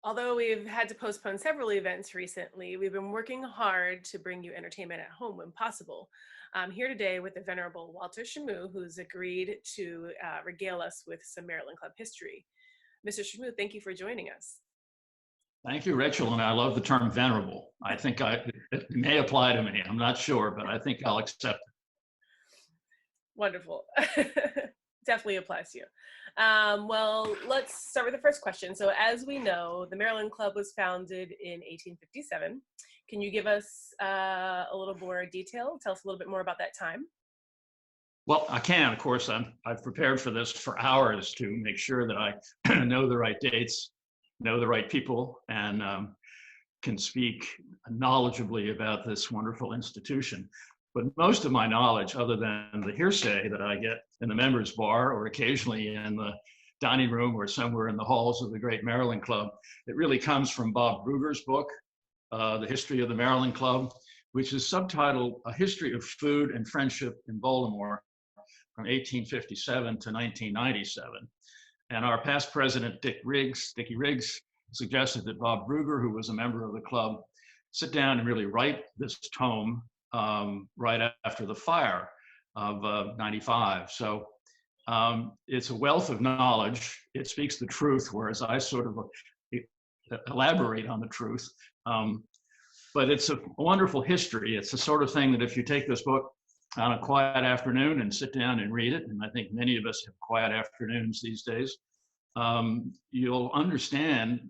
Although we've had to postpone several events recently, we've been working hard to bring you entertainment at home when possible. I'm here today with the Venerable Walter Schamu, who's agreed to regale us with some Maryland Club history. Mr. Schamu, thank you for joining us. Thank you, Rachel, and I love the term venerable. I think it may apply to me. I'm not sure, but I think I'll accept it. Wonderful. Definitely applies to you. Well, let's start with the first question. So as we know, the Maryland Club was founded in 1857. Can you give us a little more detail? Tell us a little bit more about that time. Well, I can, of course. I've prepared for this for hours to make sure that I know the right dates, know the right people, and can speak knowledgeably about this wonderful institution. But most of my knowledge, other than the hearsay that I get in the members' bar or occasionally in the dining room or somewhere in the halls of the great Maryland Club, it really comes from Bob Brugger's book, The History of the Maryland Club, which is subtitled A History of Food and Friendship in Baltimore from 1857 to 1997. And our past president, Dickie Riggs, suggested that Bob Brugger, who was a member of the club, sit down and really write this tome right after the fire of 95. So it's a wealth of knowledge. It speaks the truth, whereas I sort of elaborate on the truth. But it's a wonderful history. It's the sort of thing that if you take this book on a quiet afternoon and sit down and read it, and I think many of us have quiet afternoons these days, you'll understand,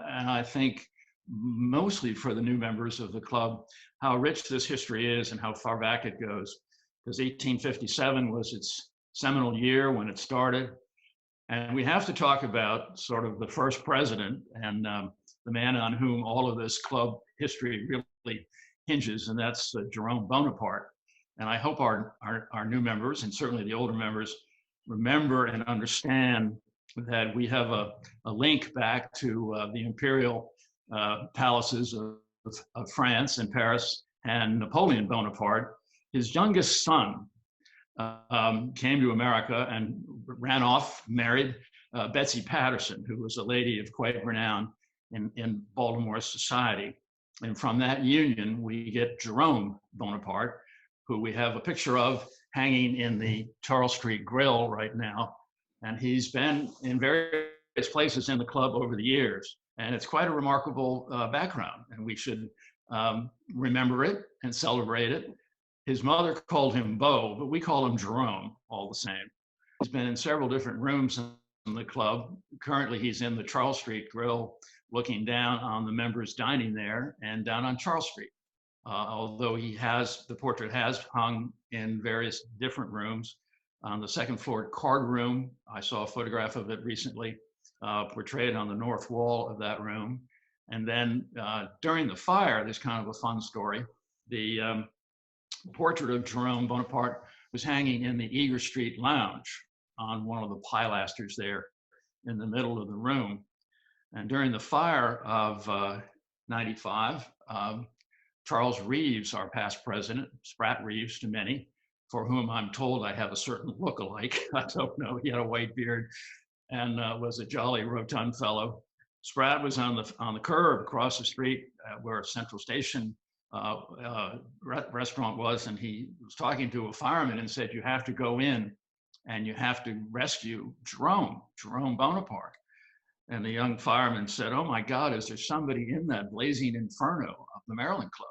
and I think mostly for the new members of the club, how rich this history is and how far back it goes. Because 1857 was its seminal year when it started. And we have to talk about sort of the first president and the man on whom all of this club history really hinges, and that's Jerome Bonaparte. And I hope our new members, and certainly the older members, remember and understand that we have a link back to the imperial palaces of France and Paris, and Napoleon Bonaparte. His youngest son came to America and ran off, married Betsy Patterson, who was a lady of quite renown in Baltimore society. And from that union, we get Jerome Bonaparte, who we have a picture of hanging in the Charles Street Grill right now. And he's been in various places in the club over the years. And it's quite a remarkable background, and we should remember it and celebrate it. His mother called him Bo, but we call him Jerome all the same. He's been in several different rooms in the club. Currently, he's in the Charles Street Grill, looking down on the members dining there and down on Charles Street. Although the portrait has hung in various different rooms. On the second floor card room, I saw a photograph of it recently, portrayed on the north wall of that room. And then during the fire, there's kind of a fun story. The portrait of Jerome Bonaparte was hanging in the Eager Street Lounge on one of the pilasters there in the middle of the room. And during the fire of 95, Charles Reeves, our past president, Spratt Reeves to many, for whom I'm told I have a certain look-alike. I don't know, he had a white beard and was a jolly, rotund fellow. Spratt was on the curb across the street where Central Station restaurant was, and he was talking to a fireman and said, "You have to go in and you have to rescue Jerome Bonaparte." And the young fireman said, "Oh my God, is there somebody in that blazing inferno of the Maryland Club?"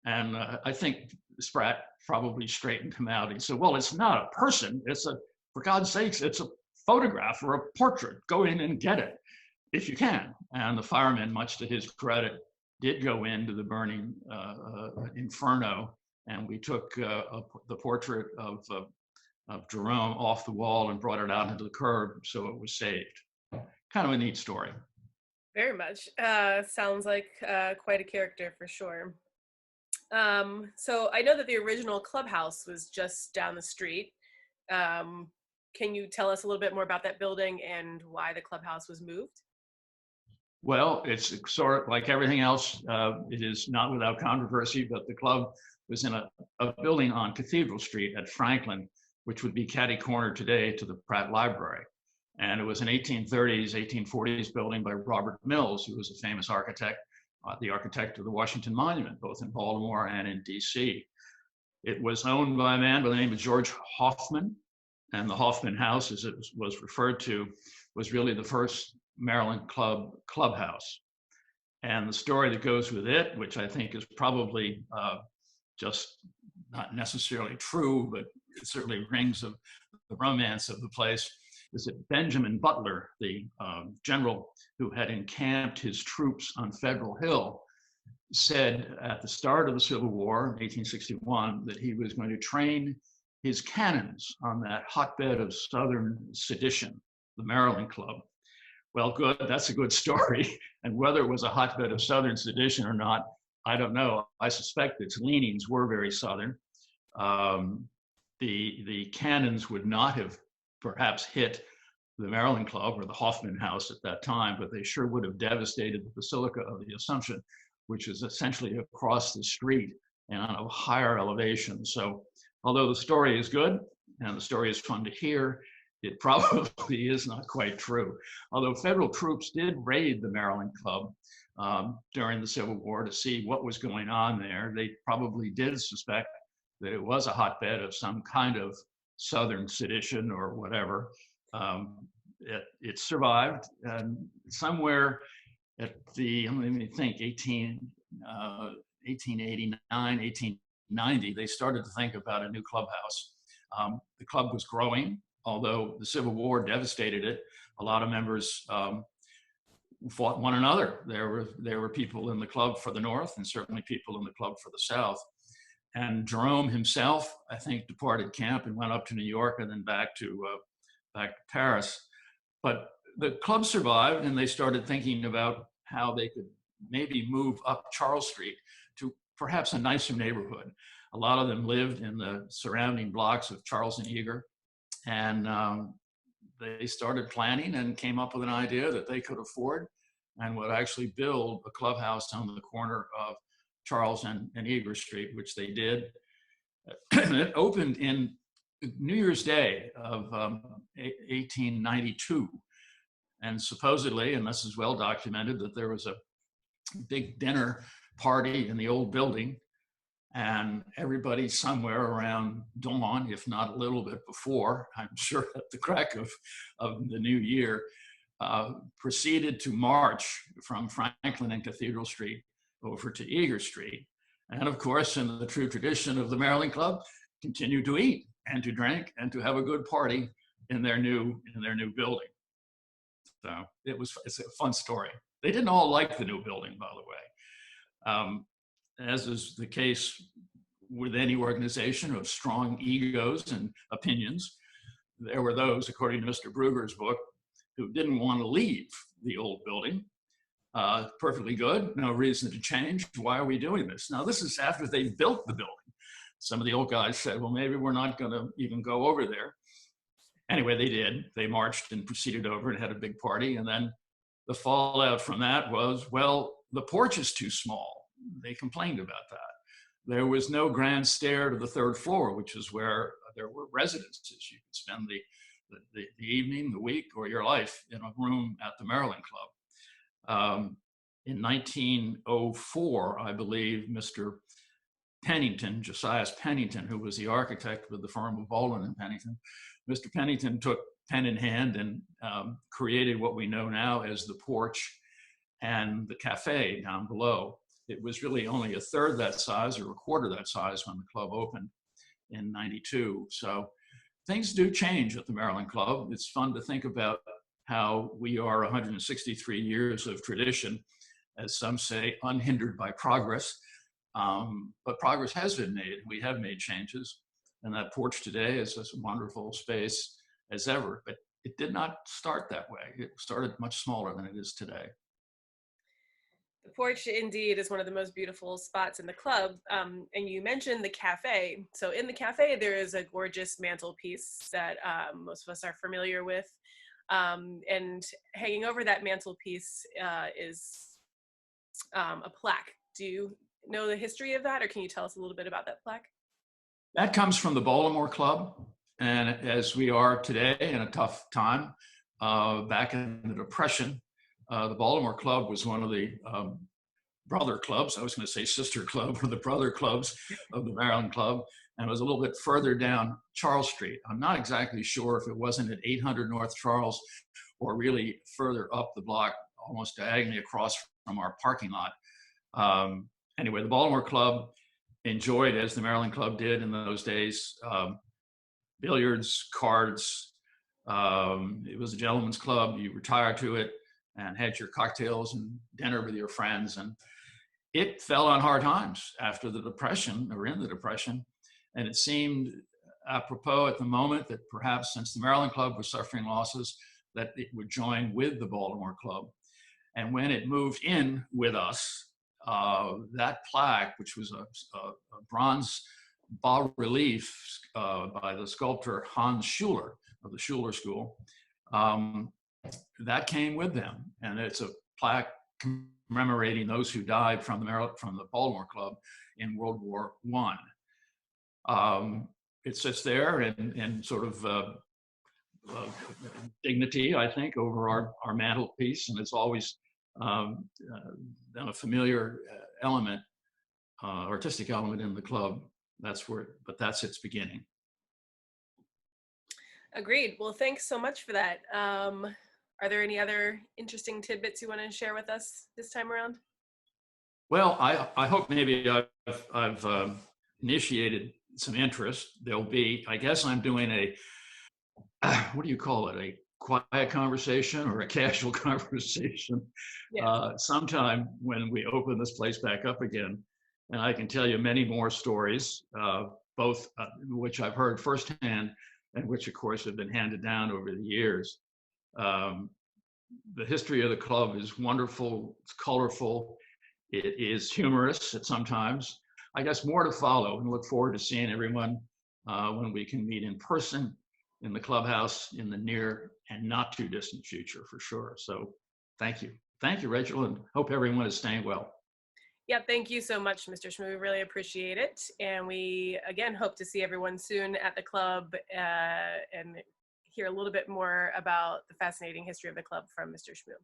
And I think Spratt probably straightened him out. He said, "Well, it's not a person. For God's sakes, it's a photograph or a portrait. Go in and get it if you can." And the fireman, much to his credit, did go into the burning inferno, and we took the portrait of Jerome off the wall and brought it out into the curb, so it was saved. Kind of a neat story. Very much. Sounds like quite a character for sure. So I know that the original clubhouse was just down the street. Can you tell us a little bit more about that building and why the clubhouse was moved? Well, it's sort of like everything else. It is not without controversy, but the club was in a building on Cathedral Street at Franklin, which would be catty corner today to the Pratt Library. And it was an 1830s, 1840s building by Robert Mills, who was a famous architect, the architect of the Washington Monument, both in Baltimore and in DC. It was owned by a man by the name of George Hoffman, and the Hoffman House, as it was referred to, was really the first Maryland clubhouse. And the story that goes with it, which I think is probably just not necessarily true, but it certainly rings of the romance of the place, is that Benjamin Butler, the general who had encamped his troops on Federal Hill, said at the start of the Civil War, 1861, that he was going to train his cannons on that hotbed of Southern sedition, the Maryland Club. Well, good, that's a good story. And whether it was a hotbed of Southern sedition or not, I don't know. I suspect its leanings were very Southern. The cannons would not have perhaps hit the Maryland Club or the Hoffman House at that time, but they sure would have devastated the Basilica of the Assumption, which is essentially across the street and on a higher elevation. So although the story is good and the story is fun to hear, it probably is not quite true. Although federal troops did raid the Maryland Club during the Civil War to see what was going on there, they probably did suspect that it was a hotbed of some kind of Southern sedition or whatever. It survived, and somewhere at the, let me think, 1889, 1890, they started to think about a new clubhouse. The club was growing, although the Civil War devastated it. A lot of members fought one another. There were people in the club for the North and certainly people in the club for the South. And Jerome himself, I think, departed camp and went up to New York and then back to Paris. But the club survived, and they started thinking about how they could maybe move up Charles Street to perhaps a nicer neighborhood. A lot of them lived in the surrounding blocks of Charles and Eager, and they started planning and came up with an idea that they could afford and would actually build a clubhouse on the corner of Charles and Eager Street, which they did. It opened in New Year's Day of 1892. And supposedly, and this is well documented, that there was a big dinner party in the old building, and everybody somewhere around dawn, if not a little bit before, I'm sure at the crack of the new year, proceeded to march from Franklin and Cathedral Street over to Eager Street. And of course, in the true tradition of the Maryland Club, continued to eat and to drink and to have a good party in their new building. So it's a fun story. They didn't all like the new building, by the way. As is the case with any organization of strong egos and opinions, there were those, according to Mr. Brugger's book, who didn't want to leave the old building. Perfectly good, no reason to change. Why are we doing this? Now, this is after they built the building. Some of the old guys said, well, maybe we're not going to even go over there. Anyway, they did. They marched and proceeded over and had a big party. And then the fallout from that was, well, the porch is too small. They complained about that. There was no grand stair to the third floor, which is where there were residences. You could spend the evening, the week, or your life in a room at the Maryland Club. In 1904, I believe, Mr. Pennington, Josias Pennington, who was the architect with the firm of Bolin and Pennington, Mr. Pennington took pen in hand and created what we know now as the porch and the cafe down below. It was really only a third that size or a quarter that size when the club opened in '92. So things do change at the Maryland Club. It's fun to think about how we are 163 years of tradition, as some say, unhindered by progress. But progress has been made. We have made changes. And that porch today is as wonderful space as ever. But it did not start that way. It started much smaller than it is today. The porch indeed is one of the most beautiful spots in the club. And you mentioned the cafe. So in the cafe, there is a gorgeous mantelpiece that most of us are familiar with. And hanging over that mantelpiece is a plaque. Do you know the history of that, or can you tell us a little bit about that plaque? That comes from the Baltimore Club. And as we are today in a tough time, back in the Depression. The Baltimore Club was one of the brother clubs. I was going to say sister club, or the brother clubs of the Maryland Club, and it was a little bit further down Charles Street. I'm not exactly sure if it wasn't at 800 North Charles or really further up the block, almost diagonally across from our parking lot. Anyway, the Baltimore Club enjoyed, as the Maryland Club did in those days, billiards, cards. It was a gentleman's club. You retired to it and had your cocktails and dinner with your friends. And it fell on hard times after the Depression, or in the Depression. And it seemed apropos at the moment that perhaps, since the Maryland Club was suffering losses, that it would join with the Baltimore Club. And when it moved in with us, that plaque, which was a bronze bas relief by the sculptor Hans Schuler of the Schuler School, that came with them. And it's a plaque commemorating those who died from the Baltimore Club in World War I. It sits there in sort of dignity, I think, over our mantelpiece, and it's always been a familiar element, artistic element in the club. But that's its beginning. Agreed. Well, thanks so much for that. Are there any other interesting tidbits you want to share with us this time around? Well, I hope maybe I've initiated some interest. There'll be, I guess I'm doing what do you call it? A quiet conversation or a casual conversation sometime when we open this place back up again. And I can tell you many more stories, both which I've heard firsthand and which, of course, have been handed down over the years. The history of the club is wonderful. It's colorful. It is humorous at sometimes. I guess more to follow, and look forward to seeing everyone when we can meet in person in the clubhouse in the near and not too distant future, for sure. So thank you. Thank you, Rachel, and hope everyone is staying well. Yeah, thank you so much, Mr. Schamu. We really appreciate it. And we, again, hope to see everyone soon at the club and hear a little bit more about the fascinating history of the club from Mr. Schamu.